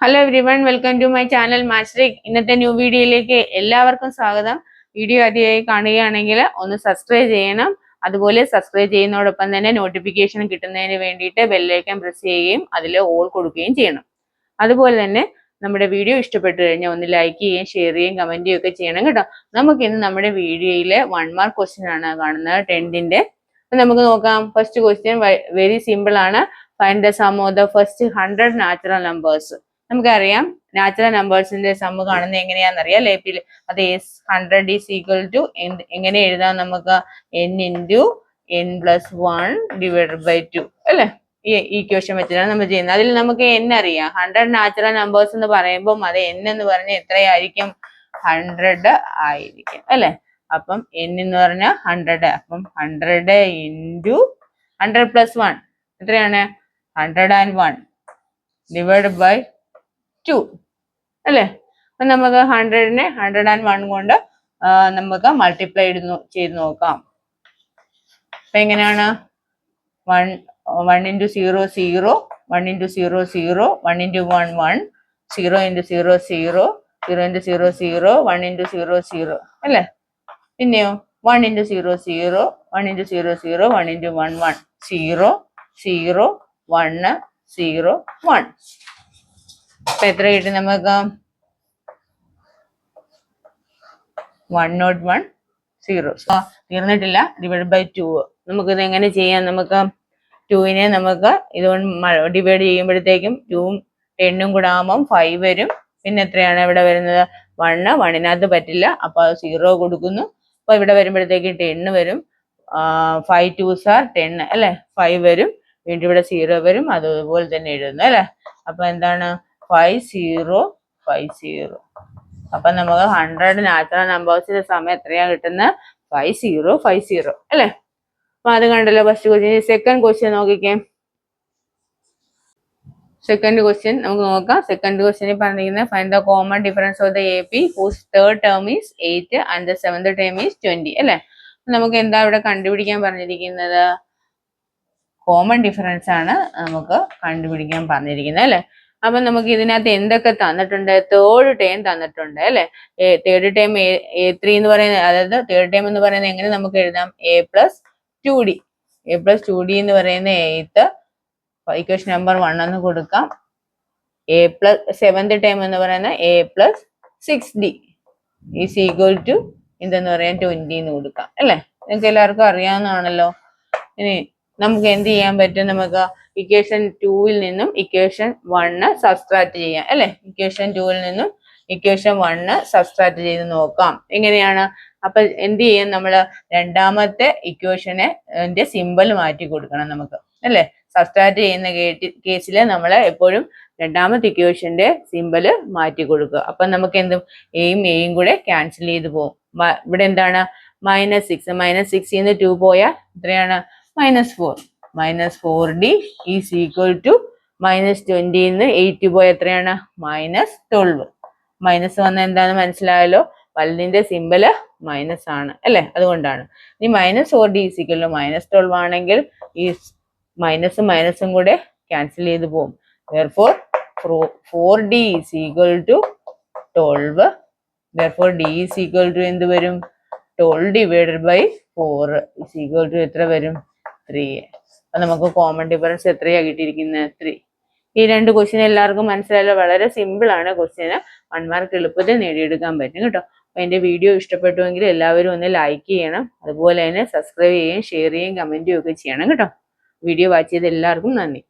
Hello everyone, welcome to my channel മാസ്റ്ററിക്. ഇന്നത്തെ new വീഡിയോയിലേക്ക് എല്ലാവർക്കും സ്വാഗതം. വീഡിയോ ആദ്യമായി കാണുകയാണെങ്കിൽ ഒന്ന് സബ്സ്ക്രൈബ് ചെയ്യണം. അതുപോലെ സബ്സ്ക്രൈബ് ചെയ്യുന്നതോടൊപ്പം തന്നെ നോട്ടിഫിക്കേഷൻ കിട്ടുന്നതിന് വേണ്ടിയിട്ട് ബെല്ലൈക്കൺ പ്രസ് ചെയ്യുകയും അതിൽ ഓൾ കൊടുക്കുകയും ചെയ്യണം. അതുപോലെ തന്നെ നമ്മുടെ വീഡിയോ ഇഷ്ടപ്പെട്ടു കഴിഞ്ഞാൽ ഒന്ന് ലൈക്ക് ചെയ്യുകയും ഷെയർ ചെയ്യുകയും കമന്റ് ചെയ്യുകയൊക്കെ ചെയ്യണം കേട്ടോ. നമുക്കിന്ന് നമ്മുടെ വീഡിയോയിലെ 1 മാർക്ക് ക്വസ്റ്റ്യൻ ആണ് കാണുന്നത്, 10ന്റെ. നമുക്ക് നോക്കാം. ഫസ്റ്റ് ക്വസ്റ്റ്യൻ വെരി സിമ്പിൾ ആണ്. Find the sum of the first 100 natural numbers. നമുക്കറിയാം നാച്ചുറൽ നമ്പേഴ്സിന്റെ സം കാണുന്നത് എങ്ങനെയാണെന്നറിയാം അല്ലെ. അത് 100 ഈസ് ഈക്വൽ ടു എങ്ങനെ എഴുതാം നമുക്ക്? n into n plus 1 divided by 2 അല്ലെ. ഈ ഇക്വേഷൻ വെച്ചിട്ടാണ് നമ്മൾ ചെയ്യുന്നത്. അതിൽ നമുക്ക് n അറിയാം. 100 നാച്ചുറൽ നമ്പേഴ്സ് എന്ന് പറയുമ്പോൾ അത് n എന്ന് പറഞ്ഞാൽ എത്രയായിരിക്കും? 100 ആയിരിക്കും അല്ലെ. അപ്പം n എന്ന് പറഞ്ഞാൽ 100. അപ്പം 100 ഇൻറ്റു 100 പ്ലസ് 1 എത്രയാണ്? 101 ഡിവൈഡ് ബൈ 2 അല്ലെ. അപ്പൊ നമുക്ക് 100നെ 101 കൊണ്ട് നമുക്ക് മൾട്ടിപ്ലൈ ചെയ്ത് നോക്കാം. അപ്പൊ എങ്ങനെയാണ്? 1 into 0 0, 1 into 0 0, 1 into 1 1, 0 into 0 0, 0 into 0 0, 1 into 0 0 അല്ലെ. പിന്നെയോ 1 ഇൻറ്റു 0 0, 1 ഇൻറ്റു 0 0, 1 ഇൻറ്റു 1 1, 0 0 1 0 1. അപ്പൊ എത്ര കിട്ടി നമുക്ക്? 101 0. തീർന്നിട്ടില്ല. Divide by 2. നമുക്കിത് എങ്ങനെ ചെയ്യാം? നമുക്ക് 2നെ നമുക്ക് ഇതുകൊണ്ട് ഡിവൈഡ് ചെയ്യുമ്പോഴത്തേക്കും 2ഉം 10ഉം കൂടെ ആകുമ്പം 5 വരും. പിന്നെ എത്രയാണ് ഇവിടെ വരുന്നത്? 1. 1നകത്ത് പറ്റില്ല, അപ്പൊ 0 കൊടുക്കുന്നു. അപ്പൊ ഇവിടെ വരുമ്പോഴത്തേക്കും 10 വരും. 5 2s are 10 അല്ലെ. 5 വരും. വീണ്ടും ഇവിടെ 0 വരും. അതുപോലെ തന്നെ എഴുതുന്നു അല്ലെ. അപ്പൊ എന്താണ്? 5 0 5 0. അപ്പൊ നമുക്ക് 100 നാച്ചുറൽ നമ്പേഴ്സിന്റെ സമയം എത്രയാണ് കിട്ടുന്നത്? 5 0 5 0 അല്ലെ. അപ്പൊ അത് കണ്ടല്ലോ ഫസ്റ്റ് ക്വസ്റ്റ്യൻ. സെക്കൻഡ് ക്വസ്റ്റ്യൻ നോക്കിക്കേ. സെക്കൻഡ് ക്വസ്റ്റ്യൻ നമുക്ക് നോക്കാം. സെക്കൻഡ് ക്വസ്റ്റ്യനിൽ പറഞ്ഞിരിക്കുന്നത് find the common difference of the AP whose third term is 8 and the 7th term is 20 അല്ലെ. നമുക്ക് എന്താ ഇവിടെ കണ്ടുപിടിക്കാൻ പറഞ്ഞിരിക്കുന്നത്? കോമൺ ഡിഫറൻസ് ആണ് നമുക്ക് കണ്ടുപിടിക്കാൻ പറഞ്ഞിരിക്കുന്നത് അല്ലെ. അപ്പൊ നമുക്ക് ഇതിനകത്ത് എന്തൊക്കെ തന്നിട്ടുണ്ട്? തേർഡ് ടേം തന്നിട്ടുണ്ട് അല്ലെ. തേർഡ് ടേം A3 എന്ന് പറയുന്നത്, അതായത് തേർഡ് ടേം എന്ന് പറയുന്നത് എങ്ങനെ നമുക്ക് എഴുതാം? A plus 2D. A plus 2D എന്ന് പറയുന്ന 8th ഇക്വേഷൻ നമ്പർ 1 എന്ന് കൊടുക്കാം. A പ്ലസ് 7th ടേം എന്ന് പറയുന്ന A plus 6D is equal to എന്തെന്ന് പറയാൻ 20 എന്ന് കൊടുക്കാം അല്ലെ. നിങ്ങൾക്ക് എല്ലാവർക്കും അറിയാവുന്നതാണല്ലോ. ഇനി നമുക്ക് എന്ത് ചെയ്യാൻ പറ്റും? നമുക്ക് ഇക്വേഷൻ 2ൽ നിന്നും ഇക്വേഷൻ 1 സബ്സ്ട്രാക്ട് ചെയ്യാം അല്ലെ. ഇക്വേഷൻ 2ൽ നിന്നും ഇക്വേഷൻ 1 സബ്സ്ട്രാക്ട് ചെയ്ത് നോക്കാം. എങ്ങനെയാണ്? അപ്പൊ എന്ത് ചെയ്യാം? നമ്മള് രണ്ടാമത്തെ ഇക്വേഷനെ സിമ്പിൾ മാറ്റി കൊടുക്കണം നമുക്ക് അല്ലെ. സബ്സ്ട്രാക്ട് ചെയ്യുന്ന കേസിൽ നമ്മൾ എപ്പോഴും രണ്ടാമത്തെ ഇക്വേഷന്റെ സിമ്പിൾ മാറ്റി കൊടുക്കുക. അപ്പൊ നമുക്ക് എന്തും എയും കൂടെ ക്യാൻസൽ ചെയ്ത് പോകും. ഇവിടെ എന്താണ്? -6. -6 2 പോയാൽ എത്രയാണ്? -4. -4D ഈസ് ഈക്വൽ ടു -20 8 പോയ എത്രയാണ്? -12. മൈനസ് വന്ന എന്താന്ന് മനസ്സിലായല്ലോ. വലുതിന്റെ സിമ്പിള് മൈനസ് ആണ് അല്ലെ. അതുകൊണ്ടാണ്. ഇനി -4D ഈസ് ഈക്വൽ ടു -12 ആണെങ്കിൽ ഈ മൈനസും കൂടെ ക്യാൻസൽ ചെയ്ത് പോകും. therefore 4D is equal to 12. therefore D is equal to എന്ത് വരും? 12 divided by 4 is equal to എത്ര വരും? 3. അപ്പൊ നമുക്ക് കോമൺ ഡിഫറൻസ് എത്രയാ കിട്ടിയിരിക്കുന്നത്? 3. ഈ രണ്ട് ക്വസ്റ്റ്യൻ എല്ലാവർക്കും മനസ്സിലായല്ലോ. വളരെ സിമ്പിൾ ആണ് ക്വസ്റ്റ്യന്. 1 മാർക്ക് എളുപ്പത്തിൽ നേടിയെടുക്കാൻ പറ്റും കേട്ടോ. അപ്പൊ എന്റെ വീഡിയോ ഇഷ്ടപ്പെട്ടുവെങ്കിൽ എല്ലാവരും ഒന്ന് ലൈക്ക് ചെയ്യണം. അതുപോലെ തന്നെ സബ്സ്ക്രൈബ് ചെയ്യുകയും ഷെയർ ചെയ്യുകയും കമന്റ് ചെയ്യുകയൊക്കെ ചെയ്യണം കേട്ടോ. വീഡിയോ വാച്ച് ചെയ്ത എല്ലാവർക്കും നന്ദി.